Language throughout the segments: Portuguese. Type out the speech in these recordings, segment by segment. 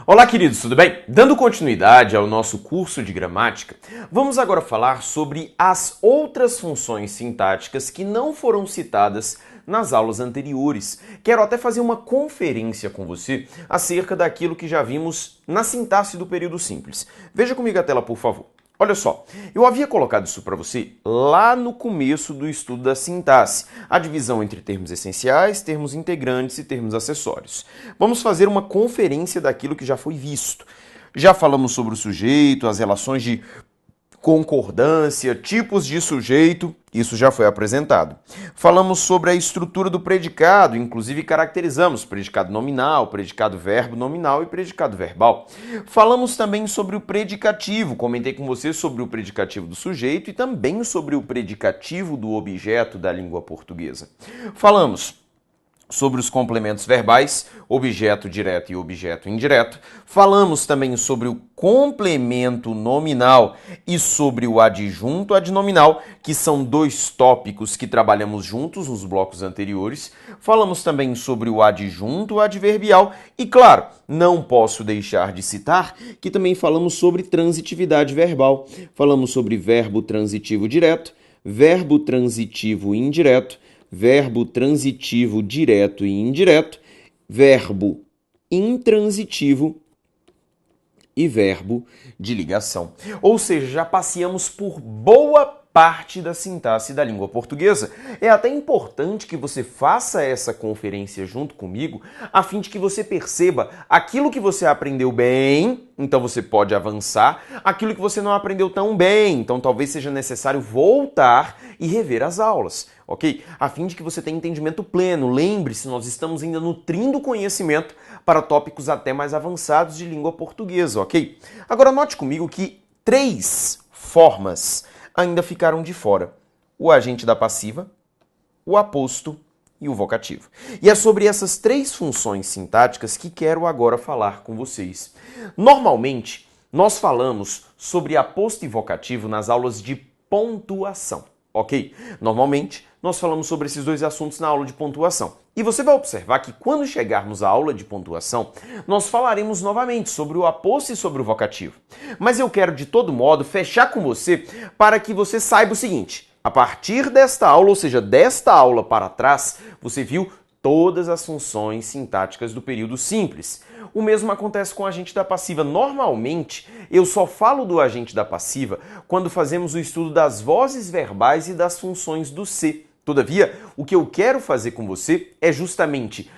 Olá, queridos, tudo bem? Dando continuidade ao nosso curso de gramática, vamos agora falar sobre as outras funções sintáticas que não foram citadas nas aulas anteriores. Quero até fazer uma conferência com você acerca daquilo que já vimos na sintaxe do período simples. Veja comigo a tela, por favor. Olha só, eu havia colocado isso para você lá no começo do estudo da sintaxe, a divisão entre termos essenciais, termos integrantes e termos acessórios. Vamos fazer uma conferência daquilo que já foi visto. Já falamos sobre o sujeito, as relações de concordância, tipos de sujeito, isso já foi apresentado. Falamos sobre a estrutura do predicado, inclusive caracterizamos predicado nominal, predicado verbo nominal e predicado verbal. Falamos também sobre o predicativo, comentei com você sobre o predicativo do sujeito e também sobre o predicativo do objeto da língua portuguesa. Falamos sobre os complementos verbais, objeto direto e objeto indireto. Falamos também sobre o complemento nominal e sobre o adjunto adnominal, que são dois tópicos que trabalhamos juntos nos blocos anteriores. Falamos também sobre o adjunto adverbial e, claro, não posso deixar de citar que também falamos sobre transitividade verbal. Falamos sobre verbo transitivo direto, verbo transitivo indireto, verbo transitivo direto e indireto, verbo intransitivo e verbo de ligação. Ou seja, já passeamos por boa parte da sintaxe da língua portuguesa. É até importante que você faça essa conferência junto comigo, a fim de que você perceba aquilo que você aprendeu bem, então você pode avançar, aquilo que você não aprendeu tão bem, então talvez seja necessário voltar e rever as aulas, ok? A fim de que você tenha entendimento pleno. Lembre-se, nós estamos ainda nutrindo conhecimento para tópicos até mais avançados de língua portuguesa, ok? Agora note comigo que 3 formas ainda ficaram de fora: o agente da passiva, o aposto e o vocativo. E é sobre essas 3 funções sintáticas que quero agora falar com vocês. Normalmente, nós falamos sobre aposto e vocativo nas aulas de pontuação, ok? Normalmente, nós falamos sobre esses 2 assuntos na aula de pontuação. E você vai observar que quando chegarmos à aula de pontuação, nós falaremos novamente sobre o aposto e sobre o vocativo. Mas eu quero, de todo modo, fechar com você para que você saiba o seguinte: a partir desta aula, ou seja, desta aula para trás, você viu todas as funções sintáticas do período simples. O mesmo acontece com o agente da passiva. Normalmente, eu só falo do agente da passiva quando fazemos o estudo das vozes verbais e das funções do ser. Todavia, o que eu quero fazer com você é justamente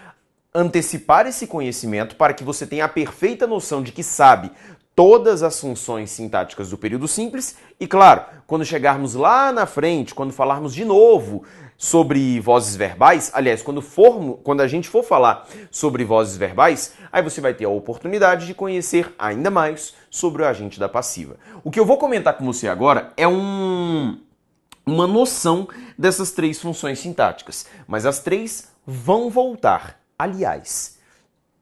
antecipar esse conhecimento para que você tenha a perfeita noção de que sabe todas as funções sintáticas do período simples e, claro, quando chegarmos lá na frente, quando falarmos de novo sobre vozes verbais, aliás, quando a gente for falar sobre vozes verbais, aí você vai ter a oportunidade de conhecer ainda mais sobre o agente da passiva. O que eu vou comentar com você agora é uma noção dessas 3 funções sintáticas, mas as 3 vão voltar. Aliás,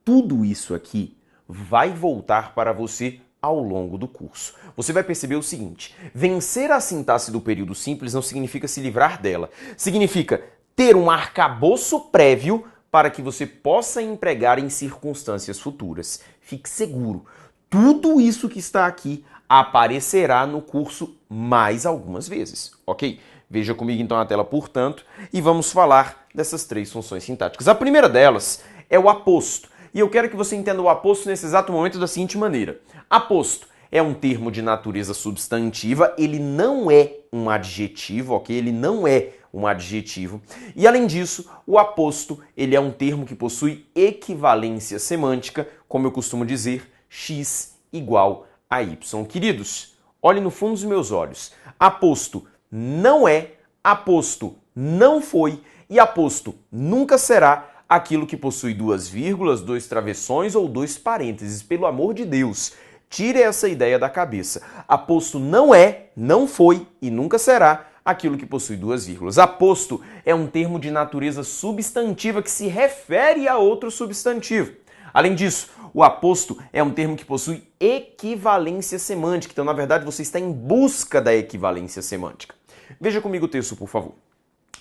tudo isso aqui vai voltar para você ao longo do curso. Você vai perceber o seguinte: vencer a sintaxe do período simples não significa se livrar dela, significa ter um arcabouço prévio para que você possa empregar em circunstâncias futuras. Fique seguro, tudo isso que está aqui aparecerá no curso mais algumas vezes, ok? Veja comigo então a tela, portanto, e vamos falar dessas 3 funções sintáticas. A primeira delas é o aposto. E eu quero que você entenda o aposto nesse exato momento da seguinte maneira: aposto é um termo de natureza substantiva, ele não é um adjetivo, ok? Ele não é um adjetivo. E além disso, o aposto, ele é um termo que possui equivalência semântica, como eu costumo dizer, x igual a y. Queridos, olhem no fundo dos meus olhos. Aposto não é, aposto não foi e aposto nunca será aquilo que possui 2 vírgulas, 2 travessões ou 2 parênteses. Pelo amor de Deus, tire essa ideia da cabeça. Aposto não é, não foi e nunca será aquilo que possui 2 vírgulas. Aposto é um termo de natureza substantiva que se refere a outro substantivo. Além disso, o aposto é um termo que possui equivalência semântica. Então, na verdade, você está em busca da equivalência semântica. Veja comigo o texto, por favor.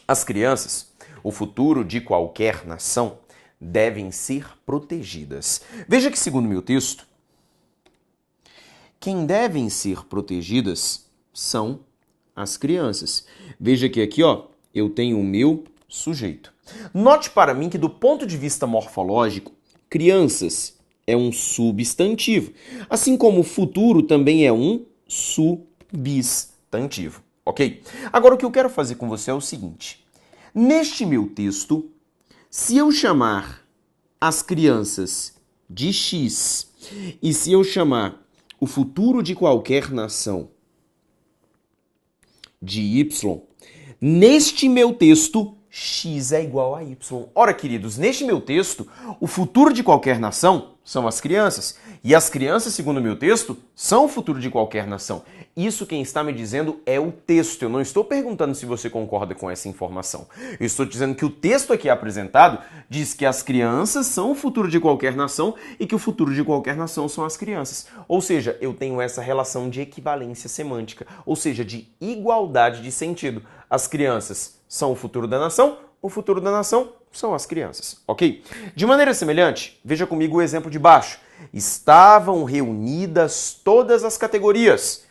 As crianças, o futuro de qualquer nação, devem ser protegidas. Veja que, segundo meu texto, quem devem ser protegidas são as crianças. Veja que aqui, ó, eu tenho o meu sujeito. Note para mim que do ponto de vista morfológico, crianças é um substantivo, assim como futuro também é um substantivo, ok? Agora o que eu quero fazer com você é o seguinte. Neste meu texto, se eu chamar as crianças de X e se eu chamar o futuro de qualquer nação de Y, neste meu texto, X é igual a Y. Ora, queridos, neste meu texto, o futuro de qualquer nação são as crianças. E as crianças, segundo o meu texto, são o futuro de qualquer nação. Isso quem está me dizendo é o texto. Eu não estou perguntando se você concorda com essa informação. Eu estou dizendo que o texto aqui apresentado diz que as crianças são o futuro de qualquer nação e que o futuro de qualquer nação são as crianças. Ou seja, eu tenho essa relação de equivalência semântica, ou seja, de igualdade de sentido. As crianças são o futuro da nação, o futuro da nação são as crianças, ok? De maneira semelhante, veja comigo o exemplo de baixo. Estavam reunidas todas as categorias.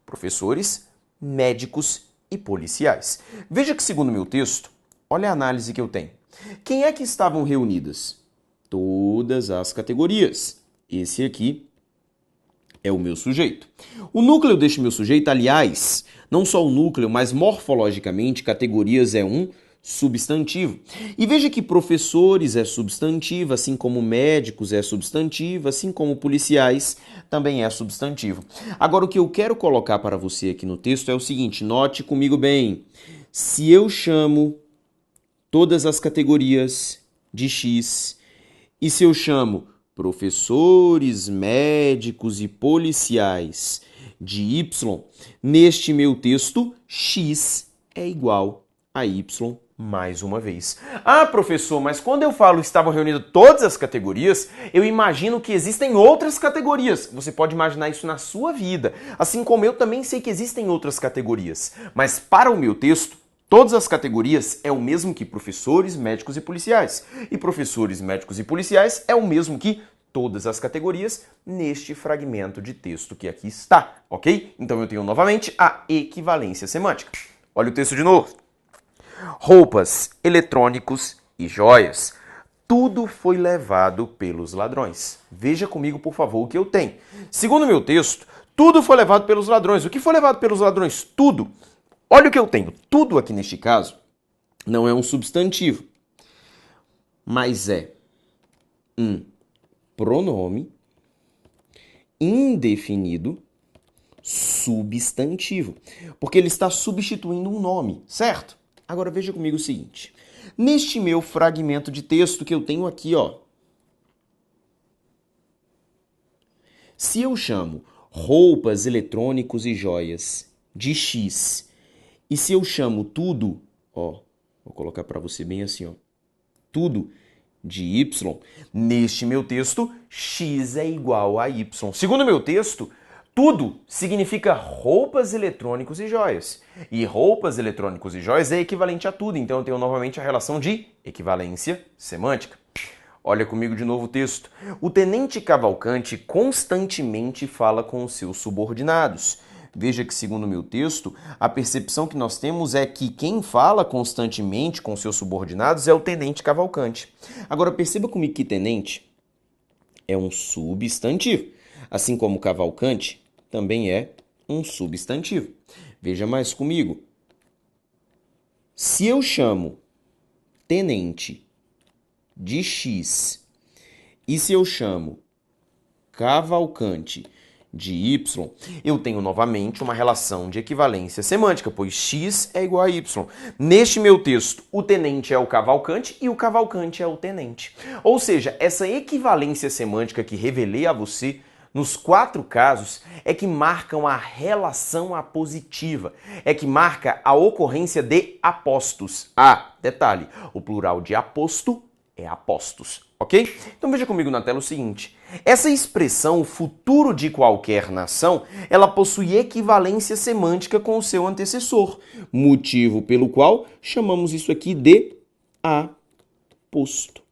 Professores, médicos e policiais. Veja que, segundo meu texto, olha a análise que eu tenho. Quem é que estavam reunidas? Todas as categorias. Esse aqui é o meu sujeito. O núcleo deste meu sujeito, aliás, não só o núcleo, mas morfologicamente, categorias é um substantivo. E veja que professores é substantivo, assim como médicos é substantivo, assim como policiais também é substantivo. Agora, o que eu quero colocar para você aqui no texto é o seguinte, note comigo bem. Se eu chamo todas as categorias de X e se eu chamo professores, médicos e policiais de Y, neste meu texto, X é igual a Y mais uma vez. Ah, professor, mas quando eu falo estavam reunidas todas as categorias, eu imagino que existem outras categorias. Você pode imaginar isso na sua vida, assim como eu também sei que existem outras categorias. Mas para o meu texto, todas as categorias é o mesmo que professores, médicos e policiais. E professores, médicos e policiais é o mesmo que todas as categorias neste fragmento de texto que aqui está, ok? Então eu tenho novamente a equivalência semântica. Olha o texto de novo. Roupas, eletrônicos e joias. Tudo foi levado pelos ladrões. Veja comigo, por favor, o que eu tenho. Segundo o meu texto, tudo foi levado pelos ladrões. O que foi levado pelos ladrões? Tudo. Olha o que eu tenho. Tudo aqui neste caso não é um substantivo, mas é um pronome indefinido substantivo, porque ele está substituindo um nome, certo? Agora veja comigo o seguinte. Neste meu fragmento de texto que eu tenho aqui, ó, se eu chamo roupas, eletrônicos e joias de X, e se eu chamo tudo, ó, vou colocar para você bem assim, ó, tudo de Y, neste meu texto, X é igual a Y. Segundo o meu texto, tudo significa roupas, eletrônicos e joias. E roupas, eletrônicos e joias é equivalente a tudo, então eu tenho novamente a relação de equivalência semântica. Olha comigo de novo o texto. O tenente Cavalcante constantemente fala com os seus subordinados. Veja que, segundo o meu texto, a percepção que nós temos é que quem fala constantemente com seus subordinados é o tenente Cavalcante. Agora, perceba comigo que tenente é um substantivo, assim como Cavalcante também é um substantivo. Veja mais comigo. Se eu chamo tenente de X e se eu chamo Cavalcante de Y, eu tenho novamente uma relação de equivalência semântica, pois X é igual a Y. Neste meu texto, o tenente é o Cavalcante e o Cavalcante é o tenente. Ou seja, essa equivalência semântica que revelei a você nos 4 casos é que marcam a relação apositiva, é que marca a ocorrência de apostos. Ah, detalhe, o plural de aposto é apostos, ok? Então veja comigo na tela o seguinte. Essa expressão, futuro de qualquer nação, ela possui equivalência semântica com o seu antecessor, motivo pelo qual chamamos isso aqui de aposto,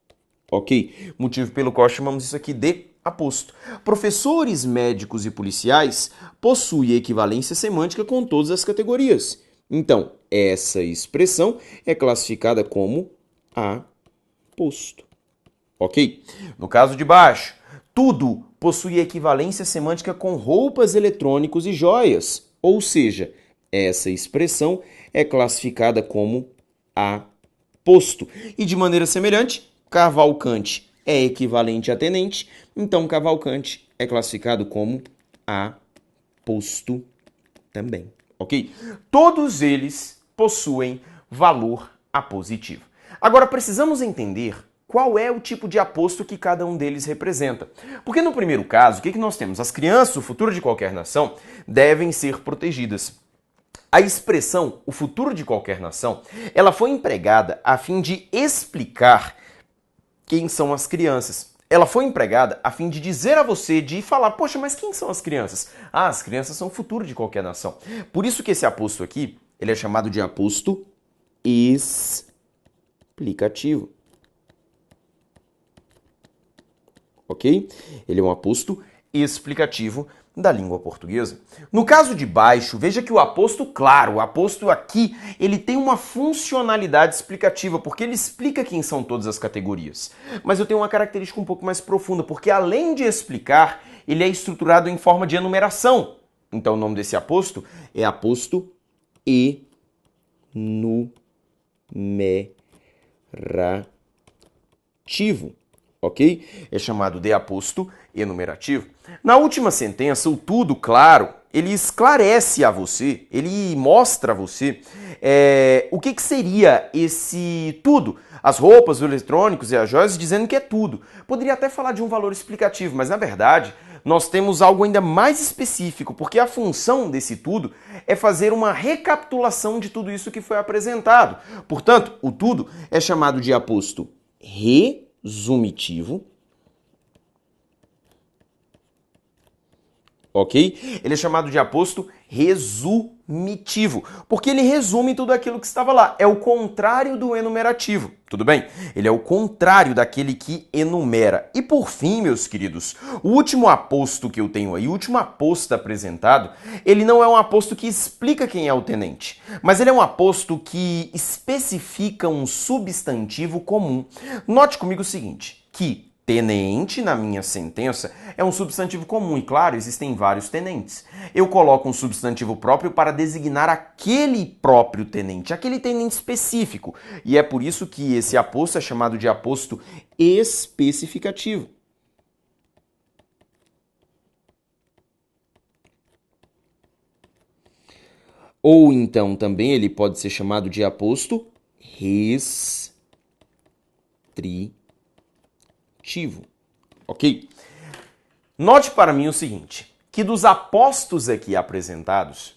ok? Motivo pelo qual chamamos isso aqui de aposto. Professores, médicos e policiais possuem equivalência semântica com todas as categorias. Então, essa expressão é classificada como aposto. Ok? No caso de baixo, tudo possui equivalência semântica com roupas, eletrônicos e joias. Ou seja, essa expressão é classificada como aposto. E de maneira semelhante, Cavalcante é equivalente a tenente, então Cavalcante é classificado como aposto também, ok? Todos eles possuem valor apositivo. Agora precisamos entender qual é o tipo de aposto que cada um deles representa. Porque no primeiro caso, o que nós temos? As crianças, o futuro de qualquer nação, devem ser protegidas. A expressão o futuro de qualquer nação, ela foi empregada a fim de explicar quem são as crianças. Ela foi empregada a fim de dizer a você, de falar, poxa, mas quem são as crianças? Ah, as crianças são o futuro de qualquer nação. Por isso que esse aposto aqui, ele é chamado de aposto explicativo. Ok? Ele é um aposto explicativo da língua portuguesa. No caso de baixo, veja que o aposto, claro, o aposto aqui, ele tem uma funcionalidade explicativa, porque ele explica quem são todas as categorias. Mas eu tenho uma característica um pouco mais profunda, porque além de explicar, ele é estruturado em forma de enumeração. Então o nome desse aposto é aposto enumerativo. Ok? É chamado de aposto enumerativo. Na última sentença, o tudo, claro, ele esclarece a você, ele mostra a você o que seria esse tudo. As roupas, os eletrônicos e as joias, dizendo que é tudo. Poderia até falar de um valor explicativo, mas na verdade nós temos algo ainda mais específico, porque a função desse tudo é fazer uma recapitulação de tudo isso que foi apresentado. Portanto, o tudo é chamado de aposto resumitivo, ok? Ele é chamado de aposto resumitivo, porque ele resume tudo aquilo que estava lá. É o contrário do enumerativo, tudo bem? Ele é o contrário daquele que enumera. E por fim, meus queridos, o último aposto que eu tenho aí, o último aposto apresentado, ele não é um aposto que explica quem é o tenente, mas ele é um aposto que especifica um substantivo comum. Note comigo o seguinte, que tenente, na minha sentença, é um substantivo comum e, claro, existem vários tenentes. Eu coloco um substantivo próprio para designar aquele próprio tenente, aquele tenente específico. E é por isso que esse aposto é chamado de aposto especificativo. Ou então também ele pode ser chamado de aposto restritivo. Ok? Note para mim o seguinte, que dos apostos aqui apresentados,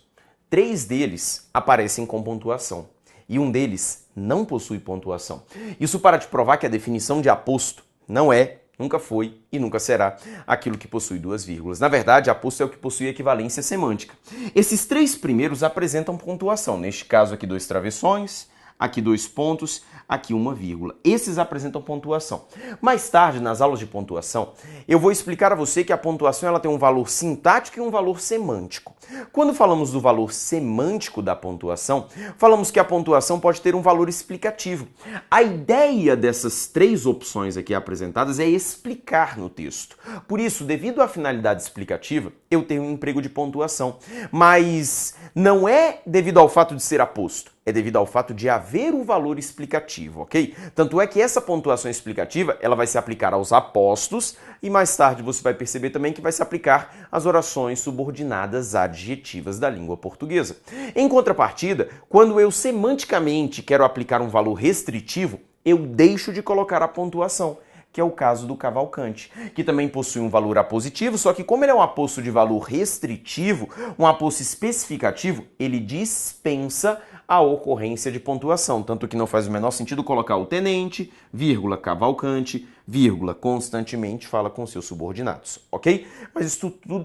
3 deles aparecem com pontuação e um deles não possui pontuação. Isso para te provar que a definição de aposto não é, nunca foi e nunca será aquilo que possui 2 vírgulas. Na verdade, aposto é o que possui equivalência semântica. Esses 3 primeiros apresentam pontuação. Neste caso aqui 2 travessões, aqui 2 pontos, aqui 1 vírgula. Esses apresentam pontuação. Mais tarde, nas aulas de pontuação, eu vou explicar a você que a pontuação ela tem um valor sintático e um valor semântico. Quando falamos do valor semântico da pontuação, falamos que a pontuação pode ter um valor explicativo. A ideia dessas 3 opções aqui apresentadas é explicar no texto. Por isso, devido à finalidade explicativa, eu tenho um emprego de pontuação. Mas não é devido ao fato de ser aposto. É devido ao fato de haver o valor explicativo, ok? Tanto é que essa pontuação explicativa, ela vai se aplicar aos apostos e mais tarde você vai perceber também que vai se aplicar às orações subordinadas adjetivas da língua portuguesa. Em contrapartida, quando eu semanticamente quero aplicar um valor restritivo, eu deixo de colocar a pontuação, que é o caso do Cavalcante, que também possui um valor apositivo, só que como ele é um aposto de valor restritivo, um aposto especificativo, ele dispensa a ocorrência de pontuação, tanto que não faz o menor sentido colocar o tenente, vírgula, Cavalcante, vírgula, constantemente fala com seus subordinados, ok? Mas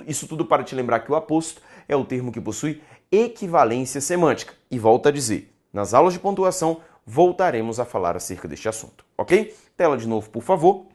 isso tudo para te lembrar que o aposto é o termo que possui equivalência semântica. E volto a dizer, nas aulas de pontuação voltaremos a falar acerca deste assunto, ok? Tela de novo, por favor.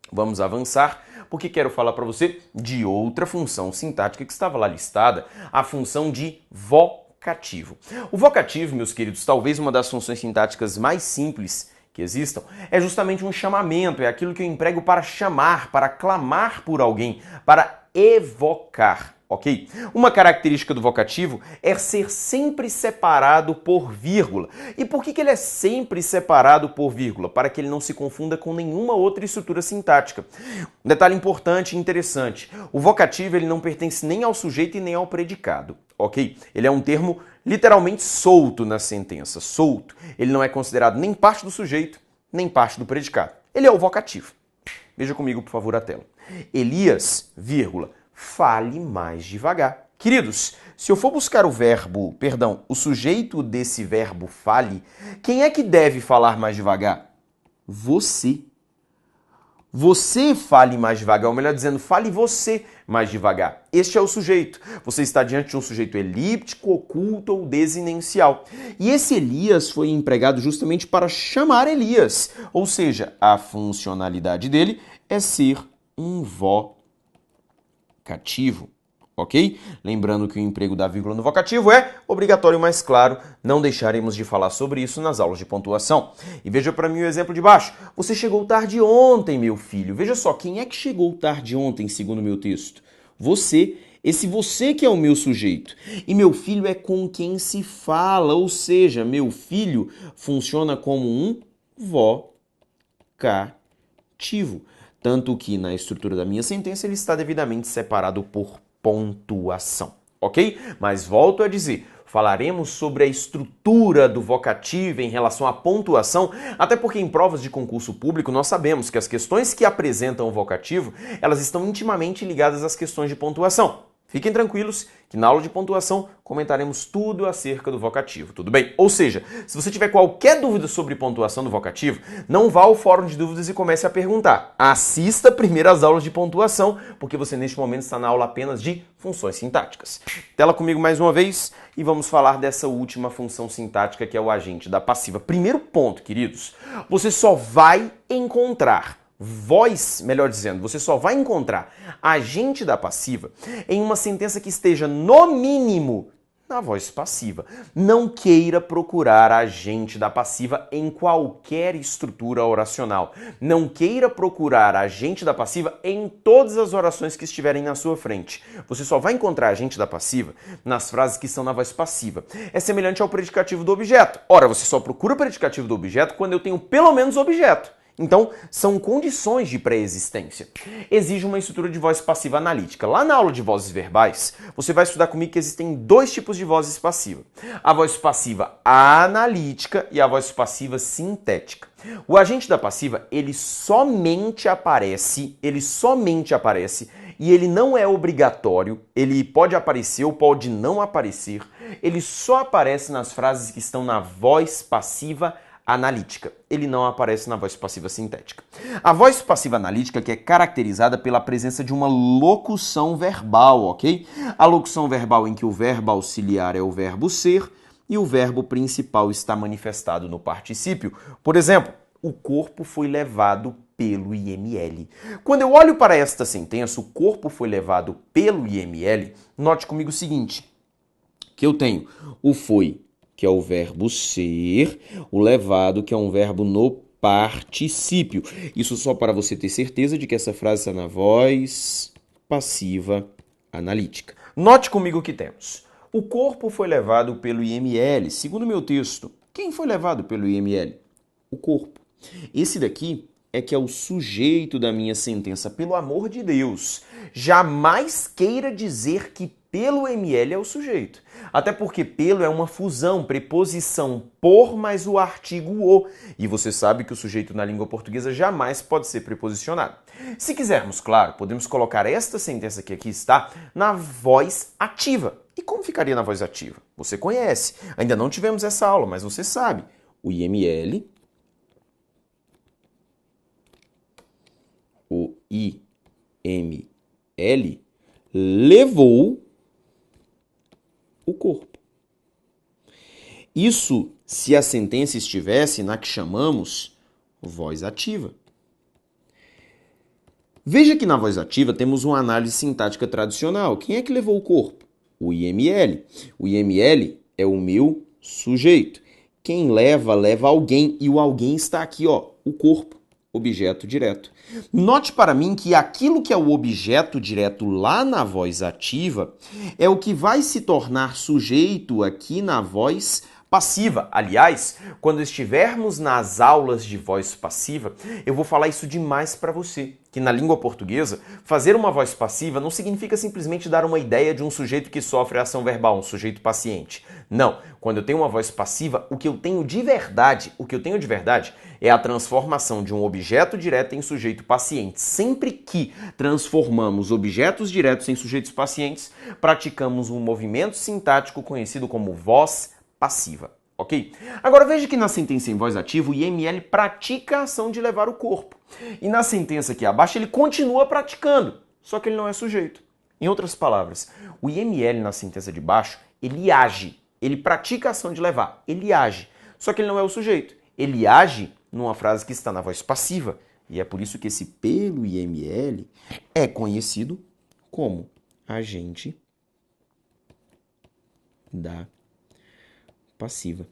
Vamos avançar porque quero falar para você de outra função sintática que estava lá listada, a função de vocativo. O vocativo, meus queridos, talvez uma das funções sintáticas mais simples que existam, é justamente um chamamento, é aquilo que eu emprego para chamar, para clamar por alguém, para evocar. Ok? Uma característica do vocativo é ser sempre separado por vírgula. E por que ele é sempre separado por vírgula? Para que ele não se confunda com nenhuma outra estrutura sintática. Um detalhe importante e interessante, o vocativo ele não pertence nem ao sujeito e nem ao predicado. Ok? Ele é um termo literalmente solto na sentença, solto. Ele não é considerado nem parte do sujeito, nem parte do predicado. Ele é o vocativo. Veja comigo, por favor, a tela. Elias, vírgula, fale mais devagar. Queridos, se eu for buscar o sujeito desse verbo fale, quem é que deve falar mais devagar? Você. Você fale mais devagar, ou melhor dizendo, fale você mais devagar. Este é o sujeito. Você está diante de um sujeito elíptico, oculto ou desinencial. E esse Elias foi empregado justamente para chamar Elias. Ou seja, a funcionalidade dele é ser um vocativo. Ok? Lembrando que o emprego da vírgula no vocativo é obrigatório, mas claro, não deixaremos de falar sobre isso nas aulas de pontuação. E veja para mim o exemplo de baixo. Você chegou tarde ontem, meu filho. Veja só, quem é que chegou tarde ontem, segundo o meu texto? Você. Esse você que é o meu sujeito. E meu filho é com quem se fala, ou seja, meu filho funciona como um vocativo. Tanto que na estrutura da minha sentença ele está devidamente separado por pontuação, ok? Mas volto a dizer, falaremos sobre a estrutura do vocativo em relação à pontuação, até porque em provas de concurso público nós sabemos que as questões que apresentam o vocativo, elas estão intimamente ligadas às questões de pontuação. Fiquem tranquilos que na aula de pontuação comentaremos tudo acerca do vocativo, tudo bem? Ou seja, se você tiver qualquer dúvida sobre pontuação do vocativo, não vá ao fórum de dúvidas e comece a perguntar. Assista primeiro às aulas de pontuação, porque você neste momento está na aula apenas de funções sintáticas. Tela comigo mais uma vez e vamos falar dessa última função sintática que é o agente da passiva. Primeiro ponto, queridos, você só vai encontrar melhor dizendo, você só vai encontrar agente da passiva em uma sentença que esteja, no mínimo, na voz passiva. Não queira procurar agente da passiva em qualquer estrutura oracional. Não queira procurar agente da passiva em todas as orações que estiverem na sua frente. Você só vai encontrar agente da passiva nas frases que estão na voz passiva. É semelhante ao predicativo do objeto. Ora, você só procura o predicativo do objeto quando eu tenho pelo menos objeto. Então, são condições de pré-existência. Exige uma estrutura de voz passiva analítica. Lá na aula de vozes verbais, você vai estudar comigo que existem dois tipos de vozes passivas. A voz passiva analítica e a voz passiva sintética. O agente da passiva, ele somente aparece e ele não é obrigatório, ele pode aparecer ou pode não aparecer, ele só aparece nas frases que estão na voz passiva analítica. Ele não aparece na voz passiva sintética. A voz passiva analítica que é caracterizada pela presença de uma locução verbal, ok? A locução verbal em que o verbo auxiliar é o verbo ser e o verbo principal está manifestado no particípio. Por exemplo, o corpo foi levado pelo IML. Quando eu olho para esta sentença, o corpo foi levado pelo IML, note comigo o seguinte, que eu tenho o foi, que é o verbo ser, o levado, que é um verbo no particípio. Isso só para você ter certeza de que essa frase está na voz passiva analítica. Note comigo o que temos. O corpo foi levado pelo IML. Segundo o meu texto, quem foi levado pelo IML? O corpo. Esse daqui é que é o sujeito da minha sentença. Pelo amor de Deus, jamais queira dizer que pelo ML é o sujeito. Até porque pelo é uma fusão, preposição por mais o artigo o. E você sabe que o sujeito na língua portuguesa jamais pode ser preposicionado. Se quisermos, claro, podemos colocar esta sentença que aqui está na voz ativa. E como ficaria na voz ativa? Você conhece. Ainda não tivemos essa aula, mas você sabe. O IML, o IML levou o corpo. Isso se a sentença estivesse na que chamamos voz ativa. Veja que na voz ativa temos uma análise sintática tradicional. Quem é que levou o corpo? O IML. O IML é o meu sujeito. Quem leva, leva alguém. E o alguém está aqui, ó, o corpo, objeto direto. Note para mim que aquilo que é o objeto direto lá na voz ativa é o que vai se tornar sujeito aqui na voz passiva. Aliás, quando estivermos nas aulas de voz passiva, eu vou falar isso demais para você, que na língua portuguesa, fazer uma voz passiva não significa simplesmente dar uma ideia de um sujeito que sofre ação verbal, um sujeito paciente. Não, quando eu tenho uma voz passiva, o que eu tenho de verdade é a transformação de um objeto direto em sujeito paciente. Sempre que transformamos objetos diretos em sujeitos pacientes, praticamos um movimento sintático conhecido como voz passiva, ok? Agora veja que na sentença em voz ativa o IML pratica a ação de levar o corpo. E na sentença aqui abaixo ele continua praticando, só que ele não é sujeito. Em outras palavras, o IML na sentença de baixo, ele age, ele pratica a ação de levar, ele age, só que ele não é o sujeito. Ele age numa frase que está na voz passiva, e é por isso que esse pelo IML é conhecido como agente da passiva.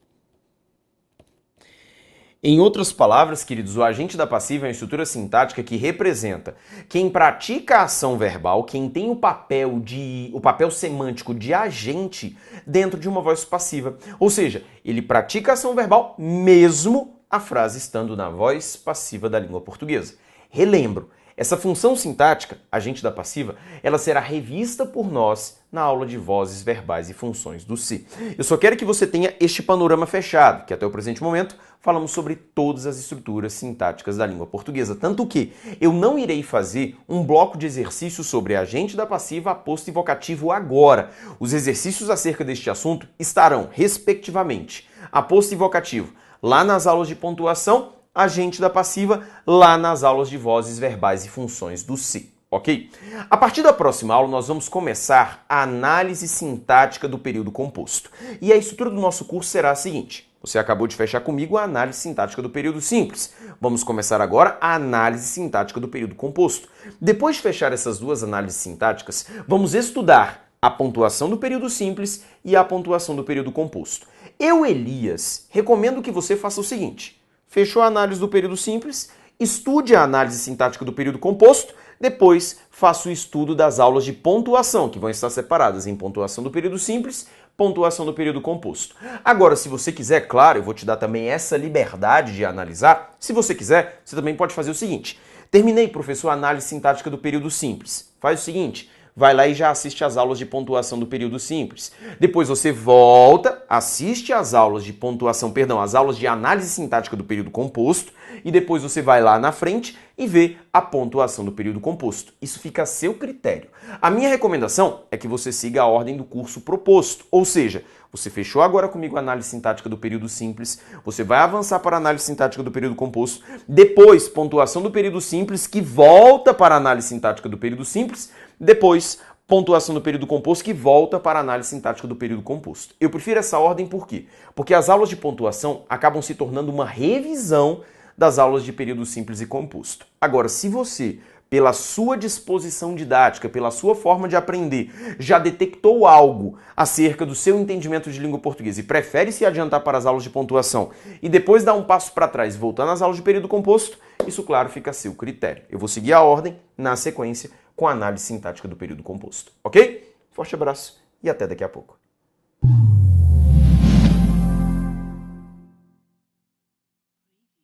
Em outras palavras, queridos, o agente da passiva é uma estrutura sintática que representa quem pratica a ação verbal, quem tem o papel semântico de agente dentro de uma voz passiva. Ou seja, ele pratica a ação verbal mesmo a frase estando na voz passiva da língua portuguesa. Relembro, essa função sintática, agente da passiva, ela será revista por nós na aula de vozes verbais e funções do C. Eu só quero que você tenha este panorama fechado, que até o presente momento falamos sobre todas as estruturas sintáticas da língua portuguesa, tanto que eu não irei fazer um bloco de exercícios sobre agente da passiva, aposto e vocativo agora. Os exercícios acerca deste assunto estarão, respectivamente, aposto e vocativo, lá nas aulas de pontuação, agente da passiva, lá nas aulas de vozes verbais e funções do C, ok? A partir da próxima aula, nós vamos começar a análise sintática do período composto. E a estrutura do nosso curso será a seguinte. Você acabou de fechar comigo a análise sintática do período simples. Vamos começar agora a análise sintática do período composto. Depois de fechar essas duas análises sintáticas, vamos estudar a pontuação do período simples e a pontuação do período composto. Eu, Elias, recomendo que você faça o seguinte. Fechou a análise do período simples, estude a análise sintática do período composto, depois faça o estudo das aulas de pontuação, que vão estar separadas em pontuação do período simples, pontuação do período composto. Agora, se você quiser, claro, eu vou te dar também essa liberdade de analisar. Se você quiser, você também pode fazer o seguinte. Terminei, professor, a análise sintática do período simples. Faz o seguinte. Vai lá e já assiste às aulas de pontuação do período simples. Depois você volta, assiste às aulas de pontuação, às aulas de análise sintática do período composto, e depois você vai lá na frente e vê a pontuação do período composto. Isso fica a seu critério. A minha recomendação é que você siga a ordem do curso proposto, ou seja, você fechou agora comigo a análise sintática do período simples, você vai avançar para a análise sintática do período composto, depois pontuação do período simples, que volta para a análise sintática do período simples, depois pontuação do período composto, que volta para a análise sintática do período composto. Eu prefiro essa ordem por quê? Porque as aulas de pontuação acabam se tornando uma revisão das aulas de período simples e composto. Agora, se você, pela sua disposição didática, pela sua forma de aprender, já detectou algo acerca do seu entendimento de língua portuguesa e prefere se adiantar para as aulas de pontuação e depois dar um passo para trás e voltar nas aulas de período composto, isso, claro, fica a seu critério. Eu vou seguir a ordem na sequência com a análise sintática do período composto, ok? Forte abraço e até daqui a pouco.